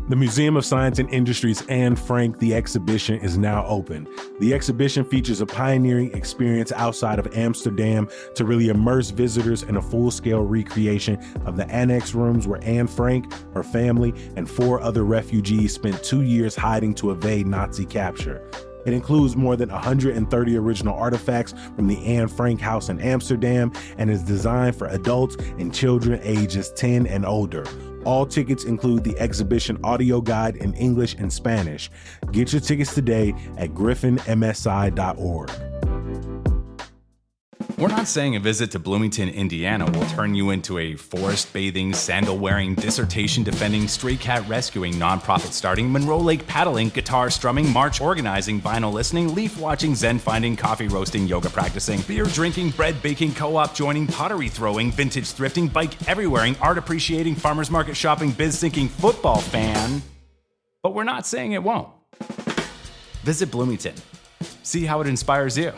The Museum of Science and Industry's Anne Frank The Exhibition is now open. The exhibition features a pioneering experience outside of Amsterdam to really immerse visitors in a full-scale recreation of the annex rooms where Anne Frank, her family, and 4 other refugees spent 2 years hiding to evade Nazi capture. It includes more than 130 original artifacts from the Anne Frank house in Amsterdam and is designed for adults and children ages 10 and older. All tickets include the exhibition audio guide in English and Spanish. Get your tickets today at griffinmsi.org. We're not saying a visit to Bloomington, Indiana will turn you into a forest-bathing, sandal-wearing, dissertation-defending, stray cat rescuing, nonprofit starting, Monroe Lake paddling, guitar strumming, march organizing, vinyl listening, leaf watching, zen finding, coffee roasting, yoga practicing, beer drinking, bread baking, co-op joining, pottery throwing, vintage thrifting, bike everywhereing, art appreciating, farmers market shopping, biz thinking, football fan. But we're not saying it won't. Visit Bloomington. See how it inspires you.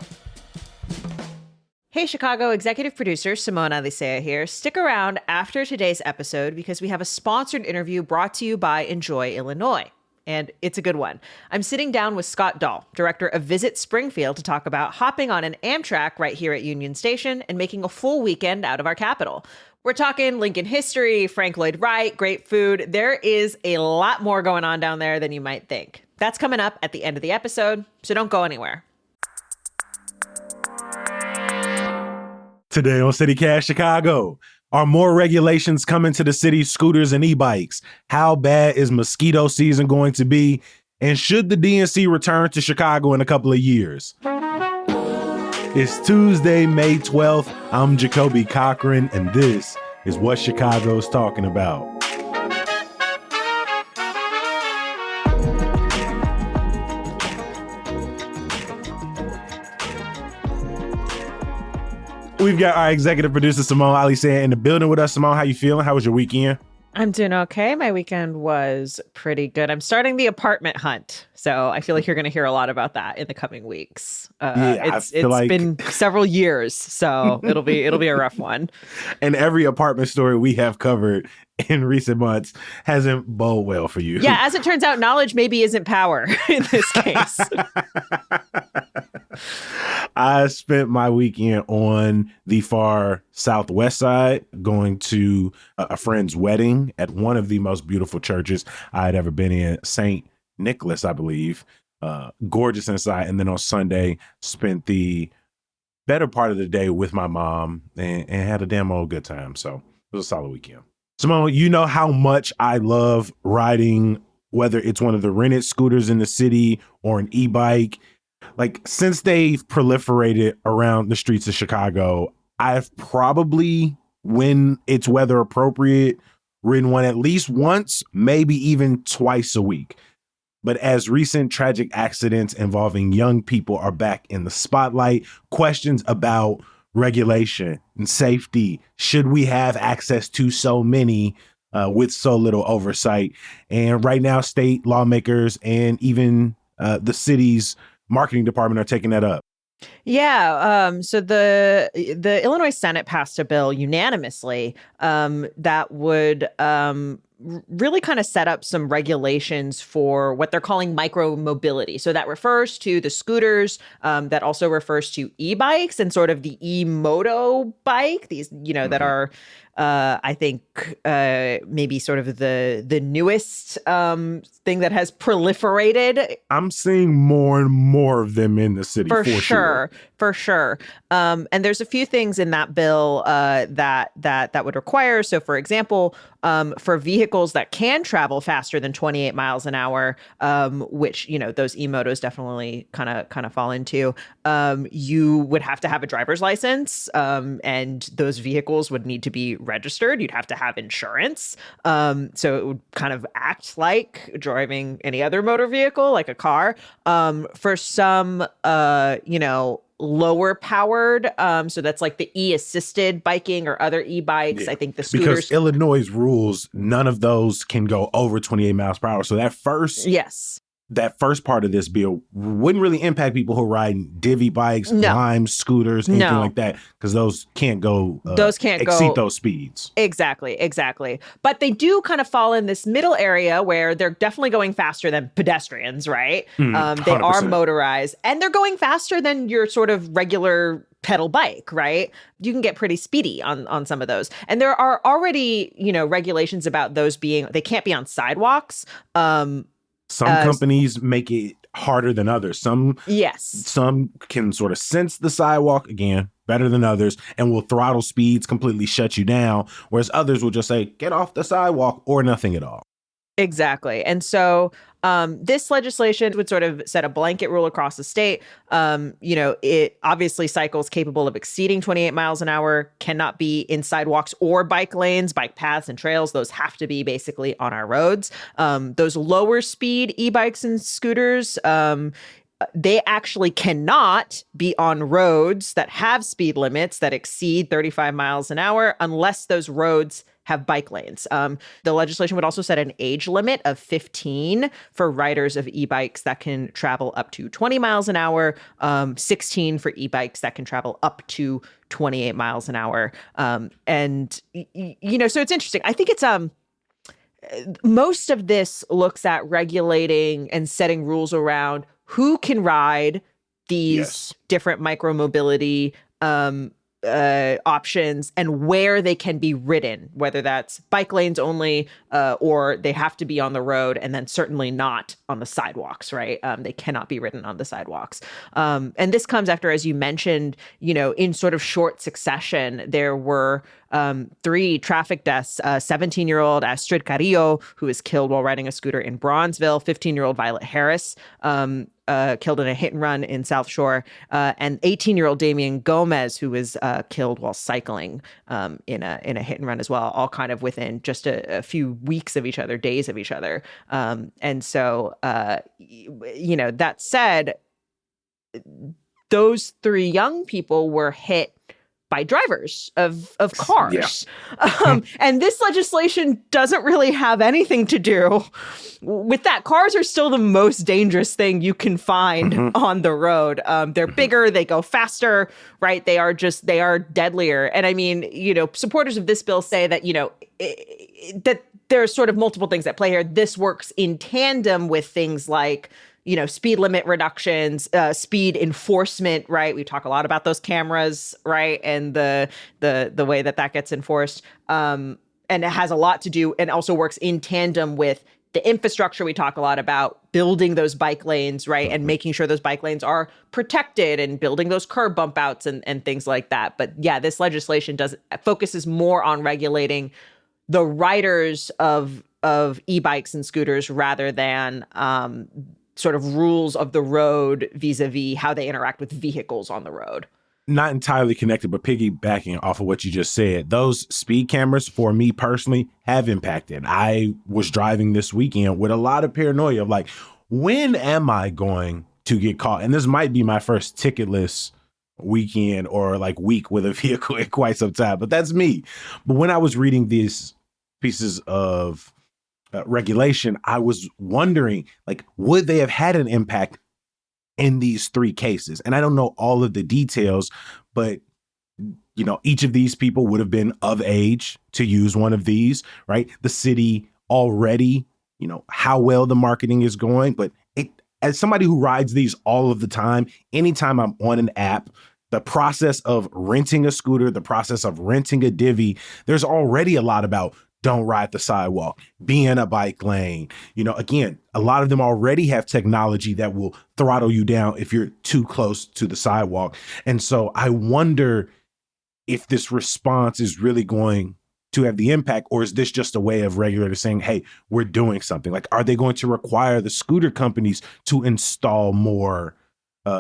Hey, Chicago, executive producer Simone Alicea here. Stick around after today's episode because we have a sponsored interview brought to you by Enjoy Illinois. And it's a good one. I'm sitting down with Scott Dahl, director of Visit Springfield, to talk about hopping on an Amtrak right here at Union Station and making a full weekend out of our capital. We're talking Lincoln history, Frank Lloyd Wright, great food. There is a lot more going on down there than you might think. That's coming up at the end of the episode, so don't go anywhere. Today on CityCast Chicago, are more regulations coming to the city's scooters and e-bikes? How bad is Mosquito season going to be? And should the DNC return to Chicago in a couple of years? It's Tuesday, May 12th. I'm Jacoby Cochran, and this is what Chicago's talking about. We've got our executive producer, Simone Alicea, in the building with us. Simone, how you feeling? How was your weekend? I'm doing okay. My weekend was pretty good. I'm starting the apartment hunt, so I feel like you're going to hear a lot about that in the coming weeks. It's been several years, so it'll be a rough one. And every apartment story we have covered in recent months hasn't bode well for you. Yeah, as it turns out, knowledge maybe isn't power in this case. I spent my weekend on the far southwest side going to a friend's wedding at one of the most beautiful churches I had ever been in, St. Nicholas, I believe. Gorgeous inside. And then on Sunday, spent the better part of the day with my mom and had a damn old good time. So it was a solid weekend. Simone, you know how much I love riding, whether it's one of the rented scooters in the city or an e-bike. Like, since they've proliferated around the streets of Chicago, I've probably, when it's weather appropriate, ridden one at least once, maybe even twice a week. But as recent tragic accidents involving young people are back in the spotlight, questions about regulation and safety, should we have access to so many with so little oversight? And right now, state lawmakers and even the city's marketing department are taking that up. Yeah. So the Illinois Senate passed a bill unanimously that would really kind of set up some regulations for what they're calling micro mobility. So that refers to the scooters, that also refers to e-bikes and sort of the e-moto bike, these, that are I think maybe sort of the newest thing that has proliferated. I'm seeing more and more of them in the city. For sure. And there's a few things in that bill that would require. So, for example, for vehicles that can travel faster than 28 miles an hour, which those e-motos definitely kind of fall into, you would have to have a driver's license, and those vehicles would need to be registered. You'd have to have insurance. So it would kind of act like driving any other motor vehicle, like a car. For some, lower powered, so that's like the e-assisted biking or other e-bikes. Yeah. I think the scooters, because Illinois rules, none of those can go over 28 miles per hour. So that first that first part of this bill wouldn't really impact people who ride divvy bikes, No. Lime scooters, anything No. like that, because those can't go Those can't exceed go those speeds. exactly. But they do kind of fall in this middle area where they're definitely going faster than pedestrians, right? They are 100%. motorized and they're going faster than your sort of regular pedal bike, right? You can get pretty speedy on some of those. And there are already, regulations about those they can't be on sidewalks. Some companies make it harder than others. Yes. Some can sort of sense the sidewalk, again, better than others, and will throttle speeds, completely shut you down, whereas others will just say, get off the sidewalk or nothing at all. Exactly. And so this legislation would sort of set a blanket rule across the state. It obviously cycles capable of exceeding 28 miles an hour cannot be in sidewalks or bike lanes, bike paths and trails. Those have to be basically on our roads. Those lower speed e-bikes and scooters, they actually cannot be on roads that have speed limits that exceed 35 miles an hour unless those roads have bike lanes. The legislation would also set an age limit of 15 for riders of e-bikes that can travel up to 20 miles an hour, 16 for e-bikes that can travel up to 28 miles an hour. So it's interesting. I think it's most of this looks at regulating and setting rules around who can ride these different micromobility options and where they can be ridden, whether that's bike lanes only or they have to be on the road, and then certainly not on the sidewalks, right? They cannot be ridden on the sidewalks. And this comes after, as you mentioned, in sort of short succession, there were 3 traffic deaths. 17-year-old Astrid Carrillo, who was killed while riding a scooter in Bronzeville, 15-year-old Violet Harris, killed in a hit and run in South Shore, and 18-year-old Damian Gomez, who was killed while cycling in a hit and run as well, all kind of within just a few weeks of each other, days of each other. And so, that said, those 3 young people were hit by drivers of cars. Yeah. And this legislation doesn't really have anything to do with that. Cars are still the most dangerous thing you can find on the road. They're bigger, they go faster, right? They are deadlier. And I mean, supporters of this bill say that, that there's sort of multiple things at play here. This works in tandem with things like, speed limit reductions, speed enforcement, right? We talk a lot about those cameras, right? And the way that gets enforced. And it has a lot to do and also works in tandem with the infrastructure. We talk a lot about building those bike lanes, right? And making sure those bike lanes are protected and building those curb bump outs and things like that. But yeah, this legislation focuses more on regulating the riders of e-bikes and scooters rather than sort of rules of the road vis-a-vis how they interact with vehicles on the road. Not entirely connected, but piggybacking off of what you just said, those speed cameras for me personally have impacted. I was driving this weekend with a lot of paranoia of like, when am I going to get caught? And this might be my first ticketless weekend or like week with a vehicle in quite some time, but that's me. But when I was reading these pieces of regulation, I was wondering, like, would they have had an impact in these 3 cases? And I don't know all of the details, but each of these people would have been of age to use one of these, right? The city already, how well the marketing is going, but as somebody who rides these all of the time, anytime I'm on an app, the process of renting a scooter, the process of renting a divvy, there's already a lot about don't ride the sidewalk, be in a bike lane. Again, a lot of them already have technology that will throttle you down if you're too close to the sidewalk. And so I wonder if this response is really going to have the impact, or is this just a way of regulators saying, hey, we're doing something? Like, are they going to require the scooter companies to install more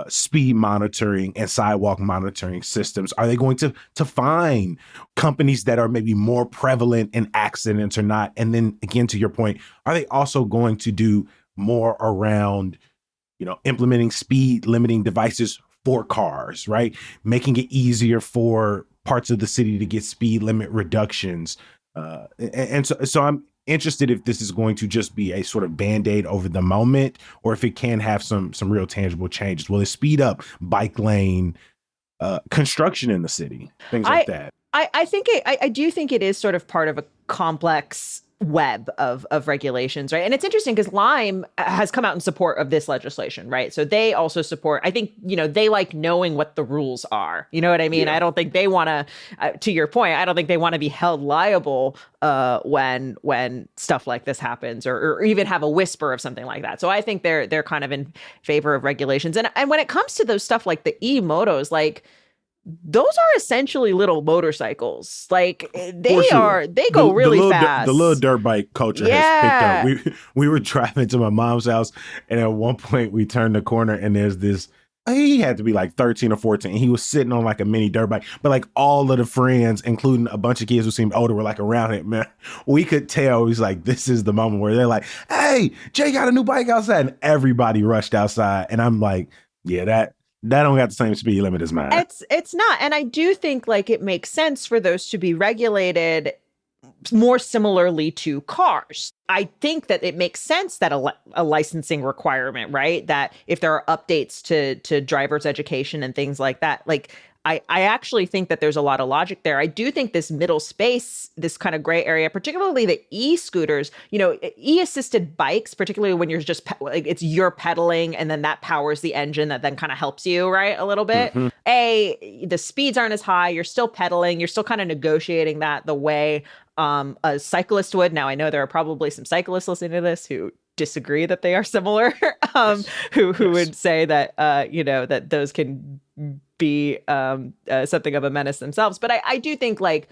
speed monitoring and sidewalk monitoring systems? Are they going to find companies that are maybe more prevalent in accidents or not? And then again, to your point, are they also going to do more around, implementing speed limiting devices for cars, right? Making it easier for parts of the city to get speed limit reductions. And so I'm interested if this is going to just be a sort of band-aid over the moment, or if it can have some real tangible changes. Will it speed up bike lane construction in the city, things like that? I do think it is sort of part of a complex web of regulations, right? And it's interesting because Lime has come out in support of this legislation, right? So they also support, I think, they like knowing what the rules are. You know what I mean? Yeah. I don't think they want to your point, I don't think they want to be held liable when stuff like this happens, or even have a whisper of something like that. So I think they're kind of in favor of regulations. And when it comes to those stuff like the e-motos, like, those are essentially little motorcycles. Like, they go really fast. The little dirt bike culture has picked up. We were driving to my mom's house, and at one point we turned the corner, and there's this, he had to be like 13 or 14. And he was sitting on like a mini dirt bike, but like all of the friends, including a bunch of kids who seemed older, were like around it, man. We could tell. He's like, this is the moment where they're like, hey, Jay got a new bike outside. And everybody rushed outside. And I'm like, yeah, that don't got the same speed limit as mine. It's not. And I do think like it makes sense for those to be regulated more similarly to cars. I think that it makes sense that a licensing requirement, right? That if there are updates to driver's education and things like that, like I actually think that there's a lot of logic there. I do think this middle space, this kind of gray area, particularly the e-scooters, e-assisted bikes, particularly when you're just, like, it's you're pedaling and then that powers the engine that then kind of helps you, right? A little bit. Mm-hmm. The speeds aren't as high. You're still pedaling. You're still kind of negotiating that the way a cyclist would. Now, I know there are probably some cyclists listening to this who disagree that they are similar, who would say that, that those can be something of a menace themselves. But I do think, like,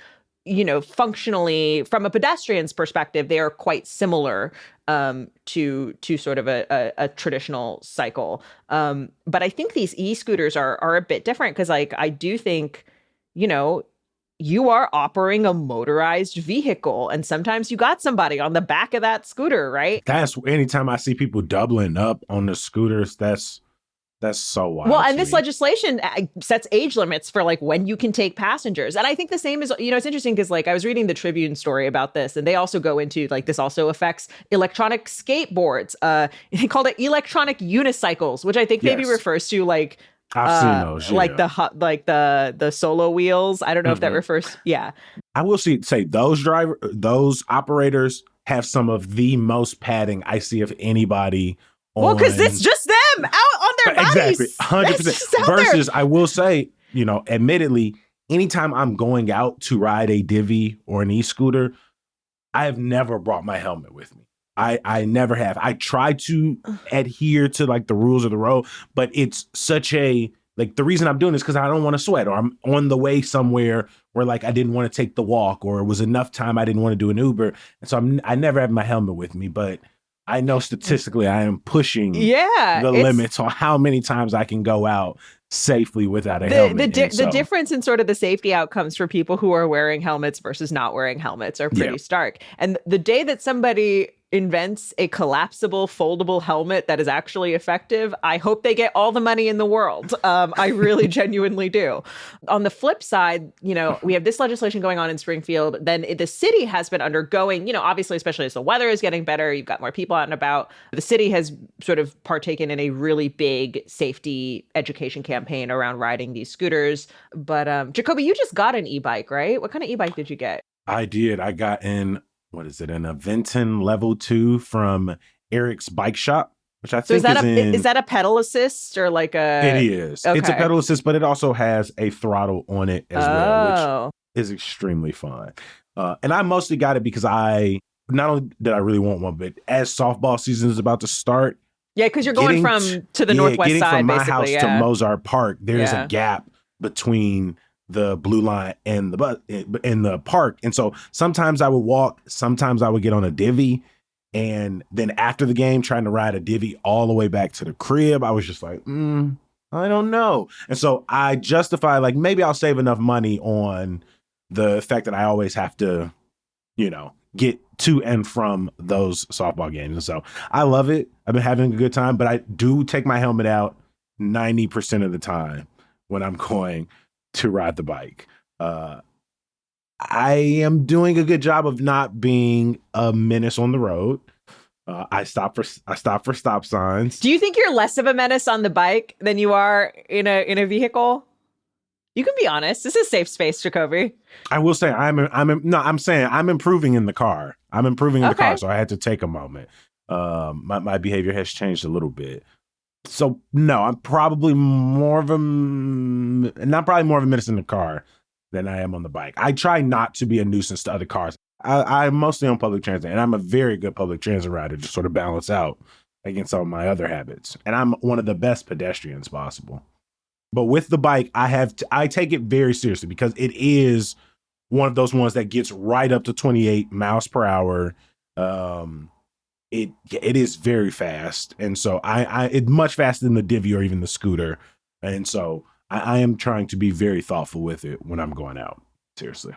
functionally, from a pedestrian's perspective, they are quite similar to sort of a traditional cycle. But I think these e-scooters are a bit different because, like, I do think, you are operating a motorized vehicle, and sometimes you got somebody on the back of that scooter, right? That's anytime I see people doubling up on the scooters, that's so wild. Well, and this legislation sets age limits for like when you can take passengers. And I think the same is, it's interesting because, like, I was reading the Tribune story about this, and they also go into, like, this also affects electronic skateboards. They called it electronic unicycles, which I think maybe refers to, like, I've seen those, the solo wheels. I don't know if that refers. Yeah, I will say those operators have some of the most padding I see of anybody. Well, because it's just them out on their bodies. Exactly, 100%. Versus, I will say, admittedly, anytime I'm going out to ride a divvy or an e-scooter, I have never brought my helmet with me. I never have. I try to adhere to, like, the rules of the road, but it's such a, like, the reason I'm doing this because I don't want to sweat, or I'm on the way somewhere where, like, I didn't want to take the walk, or it was enough time I didn't want to do an Uber. And so I never have my helmet with me, but I know statistically I am pushing the limits on how many times I can go out safely without a helmet. The difference in sort of the safety outcomes for people who are wearing helmets versus not wearing helmets are pretty stark. And the day that somebody invents a collapsible, foldable helmet that is actually effective, I hope they get all the money in the world. I really genuinely do. On the flip side, we have this legislation going on in Springfield. Then the city has been undergoing, obviously, especially as the weather is getting better, you've got more people out and about. The city has sort of partaken in a really big safety education campaign around riding these scooters. But Jacoby, you just got an e-bike, right? What kind of e-bike did you get? I did. I got an Aventon Level 2 from Eric's Bike Shop, which I think is that a pedal assist or like a? It is. Okay. It's a pedal assist, but it also has a throttle on it as well, which is extremely fun. And I mostly got it because not only did I really want one, but as softball season is about to start. Yeah, because you're going to the northwest side, from my basically. house to Mozart Park, there's a gap between the blue line and the park. And so sometimes I would walk, sometimes I would get on a divvy. And then after the game, trying to ride a divvy all the way back to the crib, I was just like, I don't know. And so I justify, like, maybe I'll save enough money on the fact that I always have to, get to and from those softball games. And so I love it. I've been having a good time, but I do take my helmet out 90% of the time when I'm going to ride the bike. I am doing a good job of not being a menace on the road. I stop for stop signs. Do you think you're less of a menace on the bike than you are in a vehicle? You can be honest. This is safe space, Jacoby. I will say I'm saying I'm improving in the car. I'm improving in the car, Okay. so I had to take a moment. My behavior has changed a little bit. So no, I'm probably more of a menace in the car than I am on the bike. I try not to be a nuisance to other cars. I'm mostly on public transit, and I'm a very good public transit rider to sort of balance out against some of my other habits. And I'm one of the best pedestrians possible. But with the bike, I take it very seriously because it is one of those ones that gets right up to 28 miles per hour. It is very fast, and so it's much faster than the Divvy or even the scooter, and so I am trying to be very thoughtful with it when I'm going out. Seriously.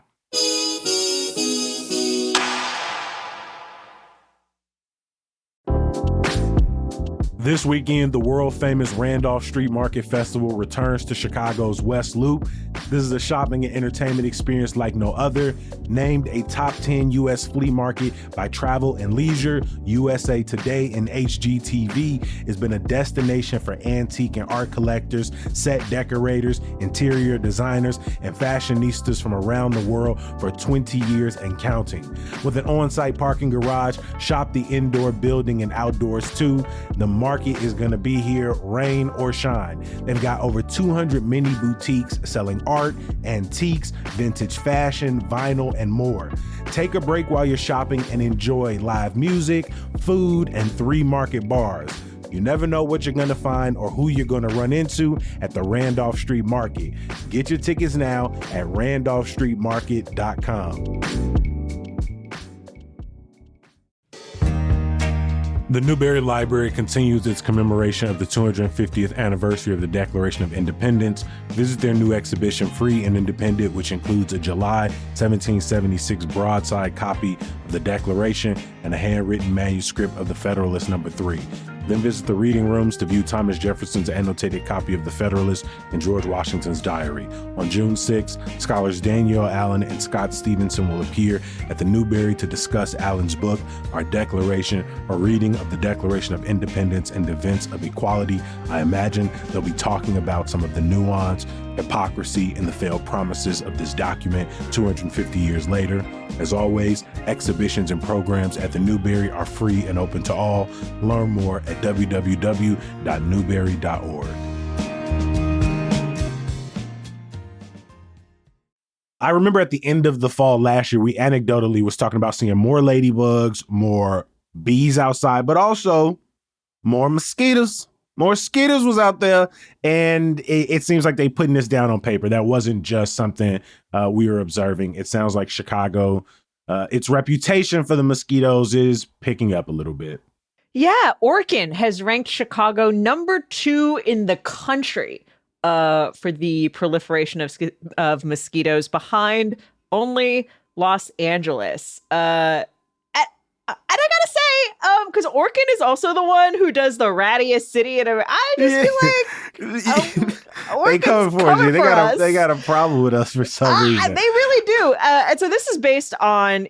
This weekend, the world-famous Randolph Street Market Festival returns to Chicago's West Loop. This is a shopping and entertainment experience like no other. Named a top 10 U.S. flea market by Travel and Leisure, USA Today, and HGTV has been a destination for antique and art collectors, set decorators, interior designers, and fashionistas from around the world for 20 years and counting. With an on-site parking garage, shop the indoor building and outdoors too. The market is going to be here, rain or shine. They've got over 200 mini boutiques selling art, antiques, vintage fashion, vinyl, and more. Take a break while you're shopping and enjoy live music, food, and 3 market bars. You never know what you're going to find or who you're going to run into at the Randolph Street Market. Get your tickets now at randolphstreetmarket.com. The Newberry Library continues its commemoration of the 250th anniversary of the Declaration of Independence. Visit their new exhibition, Free and Independent, which includes a July 1776 broadside copy of the Declaration and a handwritten manuscript of the Federalist No. 3. Then visit the reading rooms to view Thomas Jefferson's annotated copy of the Federalist and George Washington's diary. On June 6, scholars Danielle Allen and Scott Stevenson will appear at the Newberry to discuss Allen's book, Our Declaration, a reading of the Declaration of Independence and Defense of Equality. I imagine they'll be talking about some of the nuance, hypocrisy, and the failed promises of this document 250 years later. As always, exhibitions and programs at the Newberry are free and open to all. Learn more at www.newberry.org. I remember at the end of the fall last year, we anecdotally was talking about seeing more ladybugs, more bees outside, but also more mosquitoes. More mosquitoes was out there, and it seems like they putting this down on paper. That wasn't just something we were observing. It sounds like Chicago, its reputation for the mosquitoes is picking up a little bit. Yeah, Orkin has ranked Chicago number 2 in the country for the proliferation of mosquitoes, behind only Los Angeles. And I gotta say, because Orkin is also the one who does the rattiest city, and I just feel like they coming for you. They got a problem with us for some reason. They really do. And so this is based on,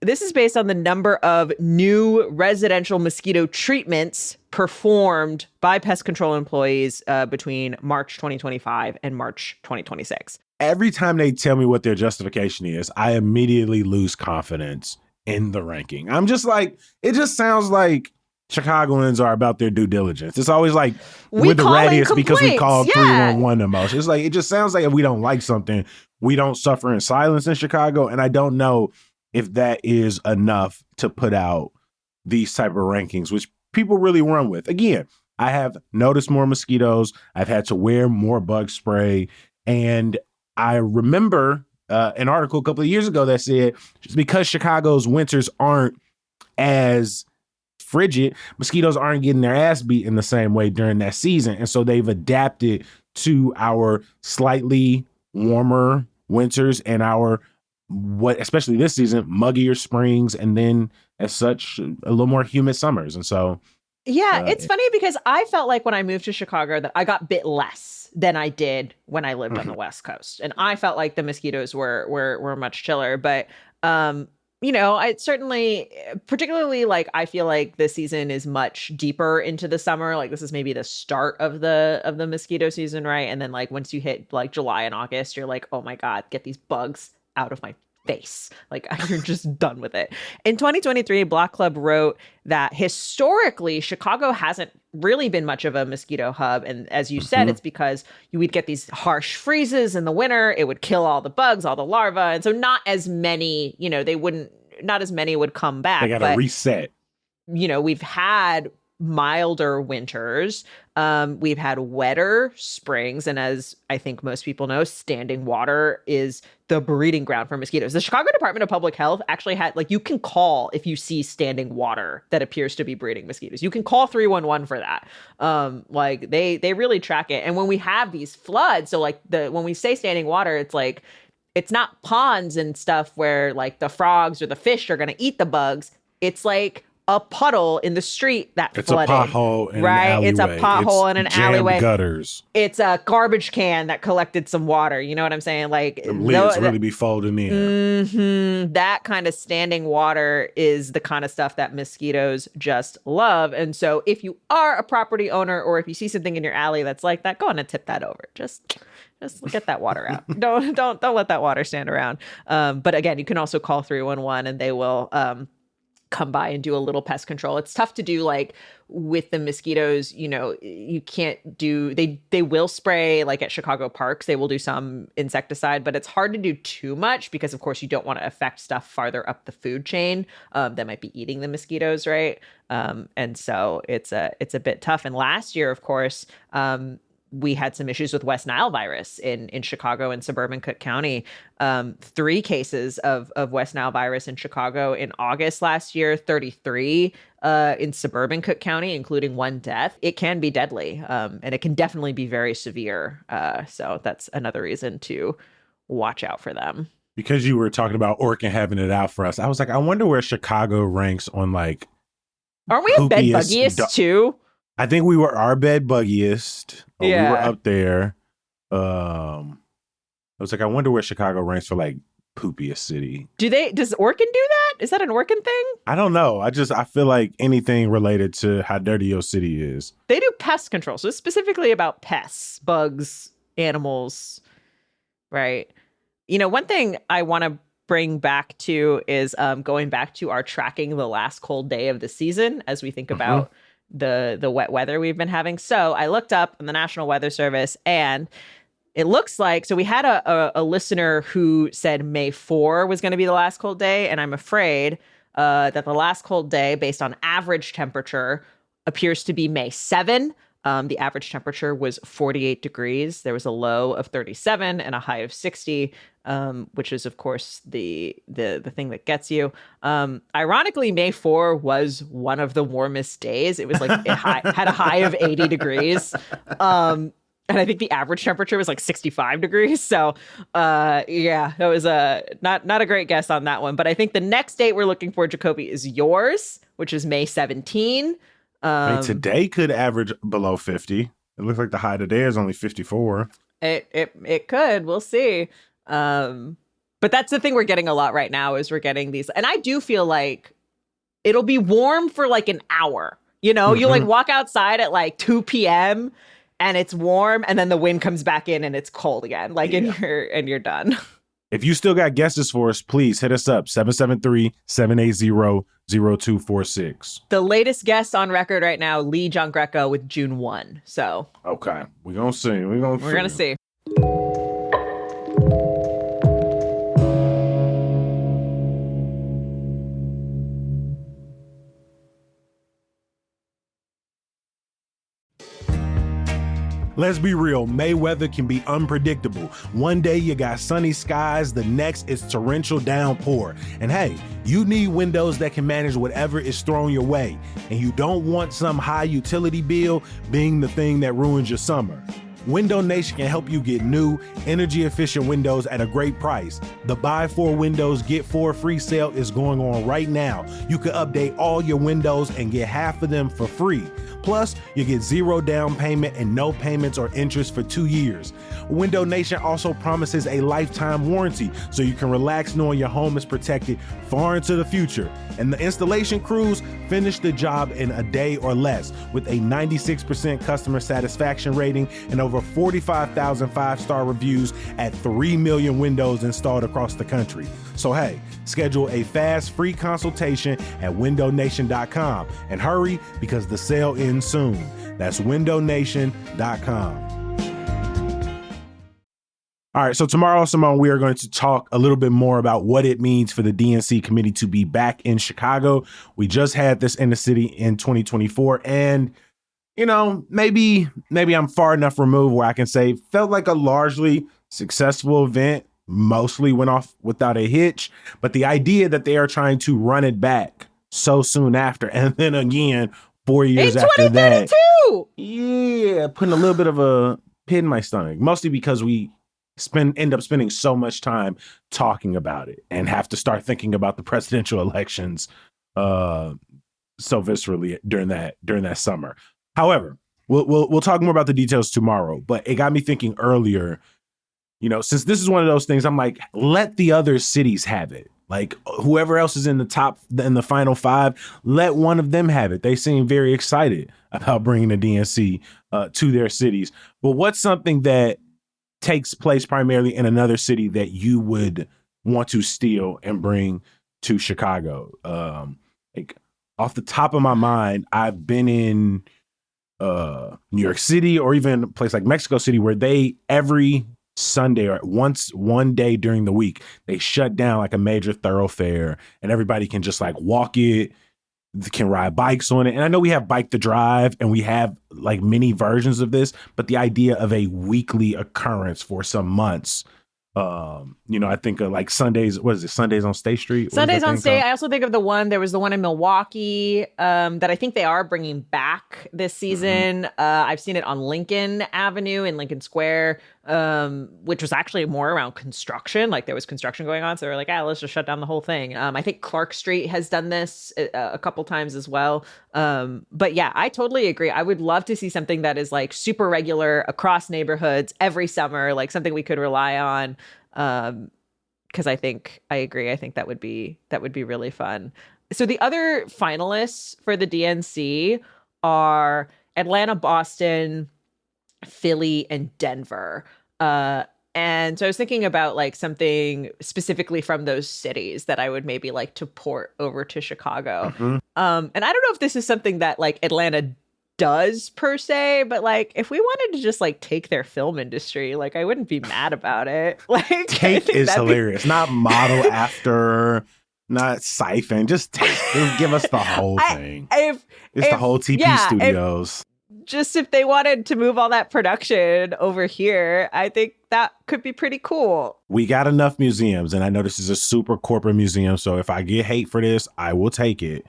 this is based on the number of new residential mosquito treatments performed by pest control employees between March 2025 and March 2026. Every time they tell me what their justification is, I immediately lose confidence in the ranking. I'm just like, it just sounds like Chicagoans are about their due diligence. It's always like we're the rattiest because we called 311 the most. It's like, it just sounds like if we don't like something, we don't suffer in silence in Chicago. And I don't know if that is enough to put out these type of rankings, which people really run with. Again, I have noticed more mosquitoes. I've had to wear more bug spray. And I remember an article a couple of years ago that said just because Chicago's winters aren't as frigid, mosquitoes aren't getting their ass beat in the same way during that season. And so they've adapted to our slightly warmer winters and our, especially this season, muggier springs, and then as such, a little more humid summers. And so Yeah, it's funny because I felt like when I moved to Chicago that I got bit less than I did when I lived on the West Coast. And I felt like the mosquitoes were much chiller. But I certainly, particularly like I feel like the season is much deeper into the summer. Like this is maybe the start of the mosquito season, right? And then like once you hit like July and August, you're like, oh my God, get these bugs out of my face. Like you're just done with it. In 2023, Block Club wrote that historically, Chicago hasn't really been much of a mosquito hub. And as you said, it's because you would get these harsh freezes in the winter. It would kill all the bugs, all the larvae. And so not as many, not as many would come back. They got to reset. We've had milder winters. We've had wetter springs. And as I think most people know, standing water is the breeding ground for mosquitoes. The Chicago Department of Public Health actually had, like, you can call if you see standing water that appears to be breeding mosquitoes. You can call 311 for that. Like they really track it. And when we have these floods, so like when we say standing water, it's like, it's not ponds and stuff where like the frogs or the fish are going to eat the bugs. It's like a puddle in the street that flooded. It's a pothole in right? an alleyway. It's a pothole in an alleyway. Gutters. It's a garbage can that collected some water. You know what I'm saying? Like the lids really be folding in. That kind of standing water is the kind of stuff that mosquitoes just love. And so if you are a property owner or if you see something in your alley that's like that, go on and tip that over. Just get that water out. Don't let that water stand around. But again, you can also call 311 and they will come by and do a little pest control. It's tough to do like with the mosquitoes, you can't do, they will spray like at Chicago parks, they will do some insecticide, but it's hard to do too much because of course you don't want to affect stuff farther up the food chain that might be eating the mosquitoes, right? And so it's a bit tough. And last year, of course, we had some issues with West Nile virus in Chicago and suburban Cook County. 3 cases of West Nile virus in Chicago in August last year, 33 in suburban Cook County, including 1 death. It can be deadly, and it can definitely be very severe. So that's another reason to watch out for them. Because you were talking about Orkin having it out for us, I was like, I wonder where Chicago ranks on like. Aren't we a bed buggiest too? I think we were our bed buggiest. Yeah. We were up there. I was like, I wonder where Chicago ranks for like poopiest city. Does Orkin do that? Is that an Orkin thing? I don't know. I feel like anything related to how dirty your city is. They do pest control. So it's specifically about pests, bugs, animals, right? One thing I want to bring back to is going back to our tracking the last cold day of the season as we think about the wet weather we've been having. So I looked up in the National Weather Service and it looks like, so we had a listener who said May 4 was going to be the last cold day. And I'm afraid that the last cold day based on average temperature appears to be May 7. The average temperature was 48 degrees. There was a low of 37 and a high of 60, which is, of course, the thing that gets you. Ironically, May 4 was one of the warmest days. It was like it had a high of 80 degrees. And I think the average temperature was like 65 degrees. So, yeah, that was not a great guess on that one. But I think the next date we're looking for, Jacoby, is yours, which is May 17. Today could average below 50. It looks like the high today is only 54. It could. We'll see. But that's the thing we're getting a lot right now is we're getting these. And I do feel like it'll be warm for like an hour. You like walk outside at like 2 p.m. and it's warm and then the wind comes back in and it's cold again. Like and you're done. If you still got guesses for us, please hit us up 773-780-0246. The latest guest on record right now, Lee John Greco with June 1. So okay, we're gonna see. We're gonna see. Let's be real, May weather can be unpredictable. One day you got sunny skies, the next is torrential downpour. And hey, you need windows that can manage whatever is thrown your way. And you don't want some high utility bill being the thing that ruins your summer. Window Nation can help you get new, energy-efficient windows at a great price. The Buy 4 Windows, Get 4 free sale is going on right now. You can update all your windows and get half of them for free. Plus, you get 0 down payment and no payments or interest for 2 years. Window Nation also promises a lifetime warranty, so you can relax knowing your home is protected far into the future. And the installation crews finish the job in a day or less with a 96% customer satisfaction rating and over 45,000 5-star reviews at 3 million windows installed across the country. So hey, schedule a fast free consultation at windownation.com and hurry because the sale ends soon. That's windownation.com. All right, so tomorrow, Simone, we are going to talk a little bit more about what it means for the DNC committee to be back in Chicago. We just had this in the city in 2024, and you know, maybe I'm far enough removed where I can say felt like a largely successful event, mostly went off without a hitch, but the idea that they are trying to run it back so soon after, and then again 4 years after that, yeah, putting a little bit of a pit in my stomach, mostly because we end up spending so much time talking about it and have to start thinking about the presidential elections so viscerally during that summer. However, we'll talk more about the details tomorrow, but it got me thinking earlier, you know, since this is one of those things, I'm like, let the other cities have it. Like whoever else is in the final 5, let one of them have it. They seem very excited about bringing the DNC to their cities. But what's something that takes place primarily in another city that you would want to steal and bring to Chicago? Like off the top of my mind, I've been in New York City or even a place like Mexico City where they every Sunday or one day during the week, they shut down like a major thoroughfare and everybody can just like walk it, can ride bikes on it. And I know we have Bike to Drive and we have like many versions of this, but the idea of a weekly occurrence for some months, you know, I think of like Sundays, what is it? Sundays on State Street? Sundays on State. I also think of there was the one in Milwaukee that I think they are bringing back this season. Mm-hmm. I've seen it on Lincoln Avenue in Lincoln Square, which was actually more around construction. Like there was construction going on. So they were like, let's just shut down the whole thing. I think Clark Street has done this a couple times as well. But yeah, I totally agree. I would love to see something that is like super regular across neighborhoods every summer, like something we could rely on. Because I agree. I think that would be really fun. So the other finalists for the DNC are Atlanta, Boston, Philly, and Denver. And so I was thinking about like something specifically from those cities that I would maybe like to port over to Chicago. Mm-hmm. And I don't know if this is something that like Atlanta does per se, but like if we wanted to just like take their film industry, like I wouldn't be mad about it. Like take is hilarious. Not model after, not siphon, just take. Give us the whole thing. It's the whole TP Studios. If they wanted to move all that production over here, I think that could be pretty cool. We got enough museums, and I know this is a super corporate museum, so if I get hate for this, I will take it.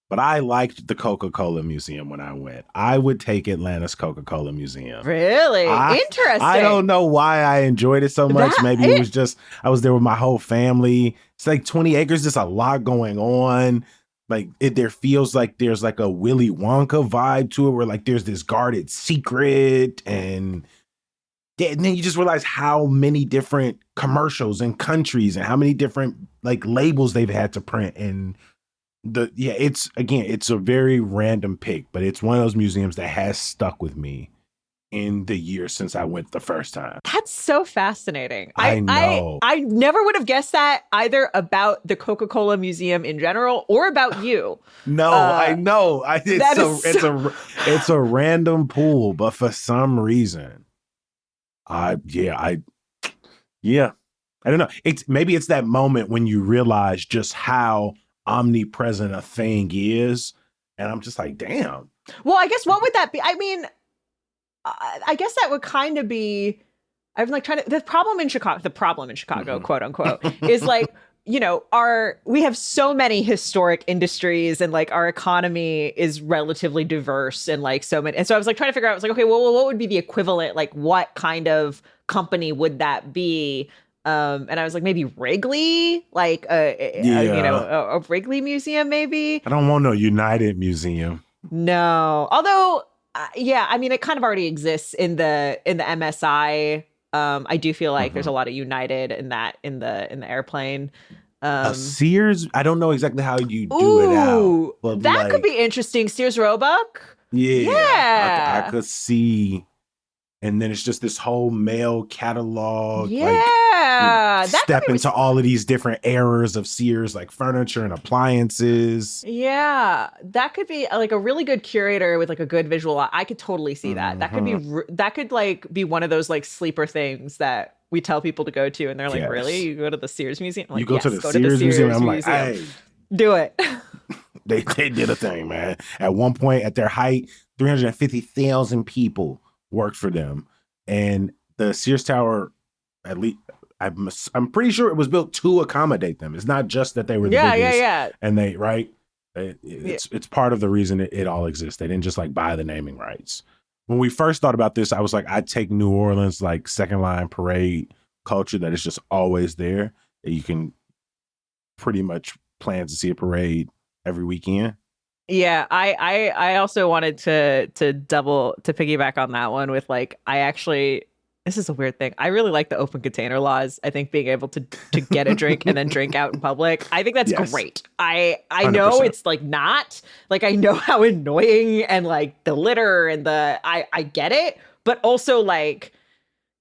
But I liked the Coca-Cola Museum when I went. I would take Atlanta's Coca-Cola Museum. Really? Interesting. I don't know why I enjoyed it so much. Maybe it was just, I was there with my whole family. It's like 20 acres, just a lot going on. Like there feels like there's like a Willy Wonka vibe to it where like there's this guarded secret and then you just realize how many different commercials and countries and how many different like labels they've had to print and it's a very random pick, but it's one of those museums that has stuck with me in the years since I went the first time. That's so fascinating. I know. I never would have guessed that either about the Coca-Cola Museum in general or about you. No, I know. It's a random pool, but for some reason, I don't know. Maybe it's that moment when you realize just how omnipresent a thing is, and I'm just like, damn. Well, I guess what would that be? I mean, I guess that would kind of be. I'm like trying to. The problem in Chicago, mm-hmm. quote unquote, is like we have so many historic industries, and like our economy is relatively diverse, and like so many. And so I was like trying to figure out, I was like, okay, well, what would be the equivalent? Like, what kind of company would that be? And I was like, maybe Wrigley, like a Wrigley museum, maybe. I don't want no United Museum. No, although, yeah, I mean, it kind of already exists in the MSI. I do feel like there's a lot of United in the airplane. Sears, I don't know exactly how you do it out. But that could be interesting. Sears Roebuck. Yeah. I could see. And then it's just this whole mail catalog. Yeah. Like, step into all of these different eras of Sears, like furniture and appliances. Yeah. That could be like a really good curator with like a good visual. I could totally see that. That could like be one of those like sleeper things that we tell people to go to. And they're like, really? You go to the Sears Museum? Like, you go to the Sears Museum? I'm like, hey. Do it. They did a thing, man. At one point, at their height, 350,000 people worked for them, and the Sears Tower, at least I'm pretty sure it was built to accommodate them. It's not just that they were the biggest, and it's part of the reason it all exists. They didn't just like buy the naming rights. When we first thought about this, I was like, I'd take New Orleans like second line parade culture that is just always there. That you can pretty much plan to see a parade every weekend. Yeah, I also wanted to piggyback on that one with like, this is a weird thing. I really like the open container laws. I think being able to get a drink and then drink out in public, I think that's great. I know it's like not like, I know how annoying and like the litter and I get it, but also like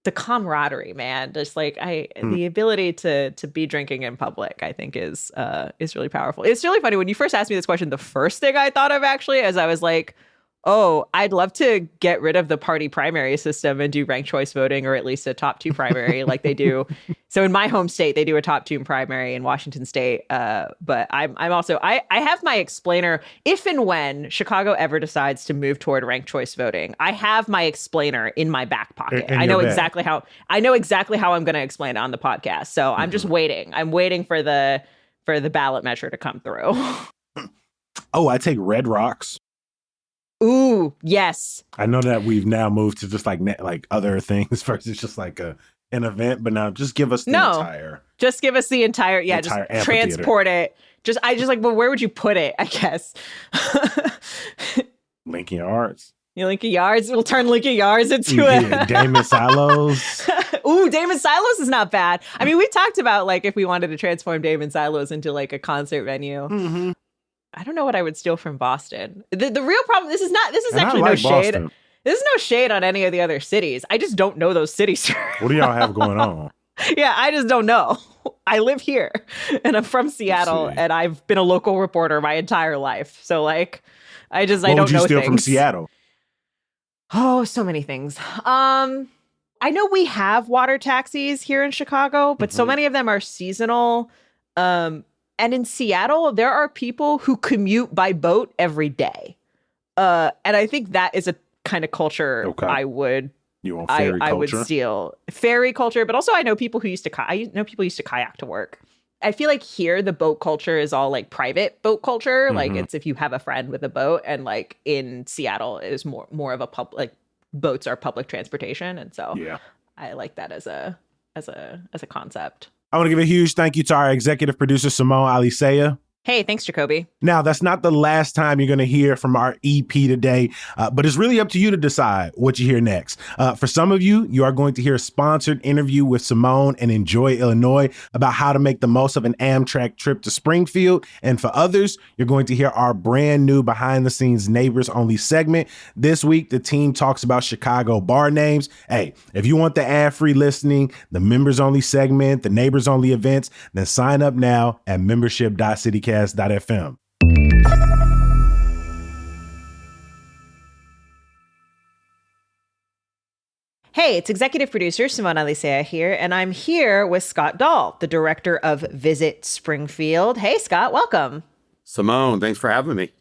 the camaraderie, man. Just like the ability to be drinking in public, I think is really powerful. It's really funny when you first asked me this question. The first thing I thought of actually, as I was like, oh, I'd love to get rid of the party primary system and do ranked choice voting, or at least a top two primary like they do. So in my home state, they do a top two primary in Washington State. But I'm also, I have my explainer. If and when Chicago ever decides to move toward ranked choice voting, I have my explainer in my back pocket. I know exactly how I'm going to explain it on the podcast. So I'm just waiting. I'm waiting for the ballot measure to come through. Oh, I take Red Rocks. Ooh, yes. I know that we've now moved to just like other things versus just like an event, but now just give us the entire. Just give us the entire just transport it. Well, where would you put it, I guess? Lincoln Yards. Lincoln Yards. We'll turn Lincoln Yards into Damon Silos. Ooh, Damon Silos is not bad. I mean, we talked about like if we wanted to transform Damon Silos into like a concert venue. Mm-hmm. I don't know what I would steal from Boston. The real problem, this is actually no shade. Boston. This is no shade on any of the other cities. I just don't know those cities. What do y'all have going on? Yeah, I just don't know. I live here and I'm from Seattle and I've been a local reporter my entire life. So like, I don't know things. What would you steal from Seattle? Oh, so many things. I know we have water taxis here in Chicago, but so many of them are seasonal. And in Seattle, there are people who commute by boat every day. And I think that is a kind of culture I would steal. Ferry culture, but also I know people who used to kayak to work. I feel like here the boat culture is all like private boat culture. Like it's if you have a friend with a boat, and like in Seattle it is more of a public, boats are public transportation. And so I like that as a concept. I want to give a huge thank you to our executive producer, Simone Alicea. Hey, thanks, Jacoby. Now, that's not the last time you're going to hear from our EP today, but it's really up to you to decide what you hear next. For some of you, you are going to hear a sponsored interview with Simone and Enjoy Illinois about how to make the most of an Amtrak trip to Springfield. And for others, you're going to hear our brand new behind the scenes Neighbors Only segment. This week, the team talks about Chicago bar names. Hey, if you want the ad-free listening, the members only segment, the neighbors only events, then sign up now at membership.citycast.fm. Hey, it's executive producer Simone Alicea here, and I'm here with Scott Dahl, the director of Visit Springfield. Hey, Scott, welcome. Simone, thanks for having me.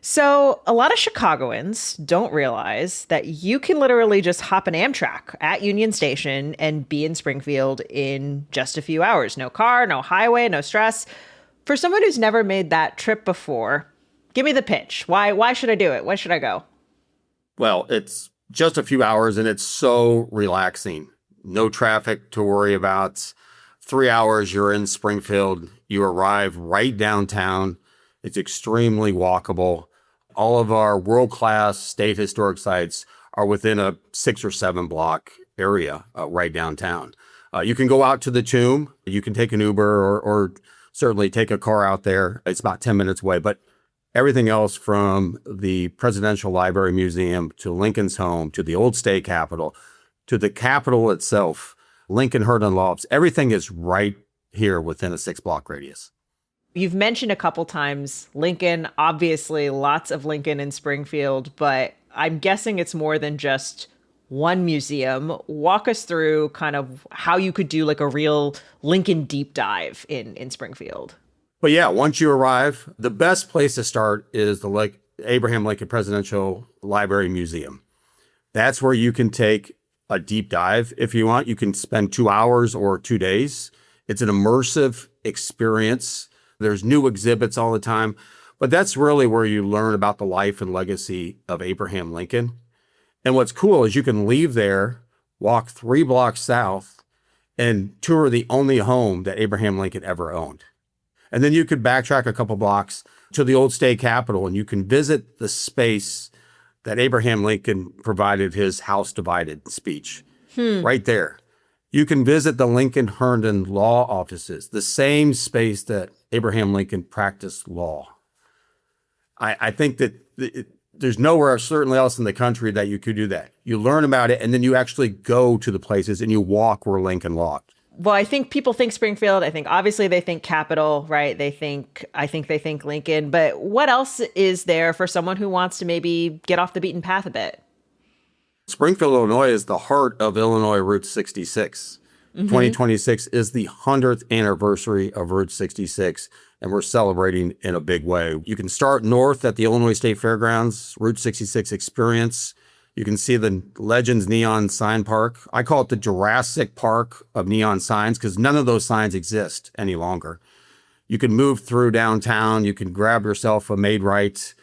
So, a lot of Chicagoans don't realize that you can literally just hop an Amtrak at Union Station and be in Springfield in just a few hours. No car, no highway, no stress. For someone who's never made that trip before, give me the pitch. Why should I do it? Why should I go? Well, it's just a few hours and it's so relaxing. No traffic to worry about. 3 hours, you're in Springfield. You arrive right downtown. It's extremely walkable. All of our world-class state historic sites are within a 6 or 7 block area right downtown. You can go out to the Tomb. You can take an Uber or certainly take a car out there. It's about 10 minutes away. But everything else from the Presidential Library Museum to Lincoln's home to the old state capitol to the Capitol itself, Lincoln Herndon Lofts, everything is right here within a 6 block radius. You've mentioned a couple times Lincoln, obviously lots of Lincoln in Springfield, but I'm guessing it's more than just one museum. Walk us through kind of how you could do like a real Lincoln deep dive in Springfield. But yeah, once you arrive, the best place to start is the Abraham Lincoln Presidential Library Museum. That's where you can take a deep dive if you want. You can spend 2 hours or 2 days. It's an immersive experience. There's new exhibits all the time, but that's really where you learn about the life and legacy of Abraham Lincoln. And what's cool is you can leave there, walk 3 blocks south, and tour the only home that Abraham Lincoln ever owned. And then you could backtrack a couple blocks to the old state capitol and you can visit the space that Abraham Lincoln provided his House Divided speech right there. You can visit the Lincoln Herndon law offices, the same space that Abraham Lincoln practiced law. I think that there's nowhere certainly else in the country that you could do that. You learn about it and then you actually go to the places and you walk where Lincoln walked. Well, I think people think Springfield. I think obviously they think Capitol, right? I think they think Lincoln. But what else is there for someone who wants to maybe get off the beaten path a bit? Springfield, Illinois is the heart of Illinois Route 66. 2026 is the 100th anniversary of Route 66, and we're celebrating in a big way. You can start north at the Illinois State Fairgrounds, Route 66 Experience. You can see the Legends Neon Sign Park. I call it the Jurassic Park of neon signs because none of those signs exist any longer. You can move through downtown. You can grab yourself a Made Right,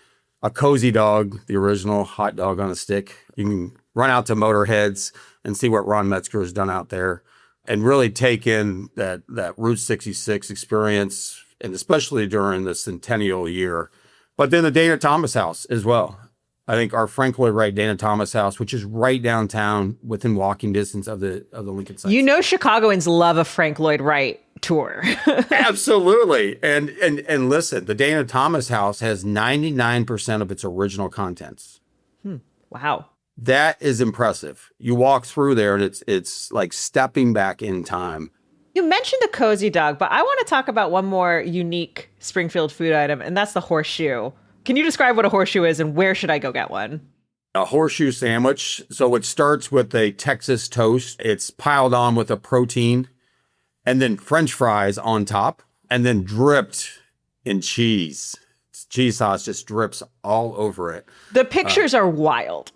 a Cozy Dog, the original hot dog on a stick. You can run out to Motorheads and see what Ron Metzger has done out there and really take in that Route 66 experience, and especially during the centennial year. But then the Dana Thomas House as well. I think our Frank Lloyd Wright Dana Thomas House, which is right downtown within walking distance of the Lincoln site. You know, Chicagoans love a Frank Lloyd Wright tour. Absolutely. And listen, the Dana Thomas House has 99% of its original contents. Wow. That is impressive. You walk through there and it's like stepping back in time. You mentioned the Cozy Dog, but I want to talk about one more unique Springfield food item, and that's the horseshoe. Can you describe what a horseshoe is and where should I go get one? A horseshoe sandwich. So it starts with a Texas toast. It's piled on with a protein and then French fries on top and then dripped in cheese. Cheese sauce just drips all over it. The pictures are wild.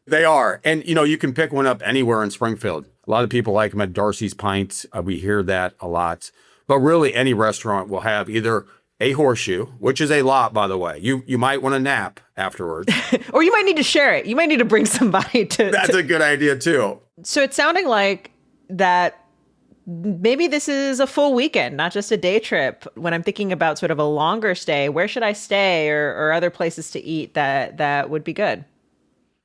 They are. And, you can pick one up anywhere in Springfield. A lot of people like them at Darcy's Pint. We hear that a lot. But really, any restaurant will have either a horseshoe, which is a lot, by the way. You might want to nap afterwards. Or you might need to share it. You might need to bring somebody to... That's a good idea, too. So it's sounding like that maybe this is a full weekend, not just a day trip. When I'm thinking about sort of a longer stay, where should I stay or other places to eat that would be good?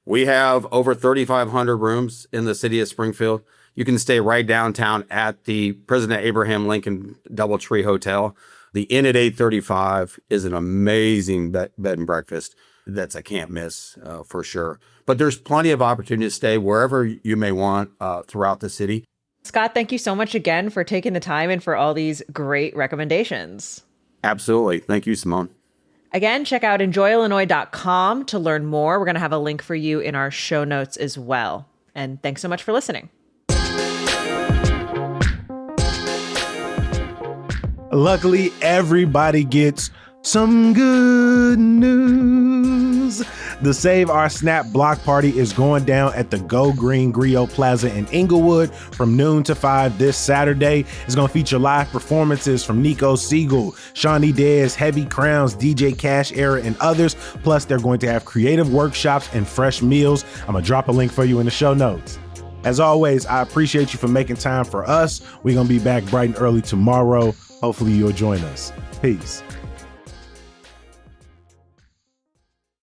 We have over 3,500 rooms in the city of Springfield. You can stay right downtown at the President Abraham Lincoln Doubletree Hotel. The Inn at 835 is an amazing bed and breakfast that's a can't miss for sure. But there's plenty of opportunity to stay wherever you may want throughout the city. Scott, thank you so much again for taking the time and for all these great recommendations. Absolutely. Thank you, Simone. Again, check out enjoyillinois.com to learn more. We're going to have a link for you in our show notes as well. And thanks so much for listening. Luckily, everybody gets some good news. The Save Our Snap block party is going down at the Go Green Griot Plaza in Inglewood from noon to 5 this Saturday. It's going to feature live performances from Nico Siegel, Shawnee Dez, Heavy Crowns, DJ Cash Era, and others. Plus, they're going to have creative workshops and fresh meals. I'm going to drop a link for you in the show notes. As always, I appreciate you for making time for us. We're going to be back bright and early tomorrow. Hopefully you'll join us. Peace.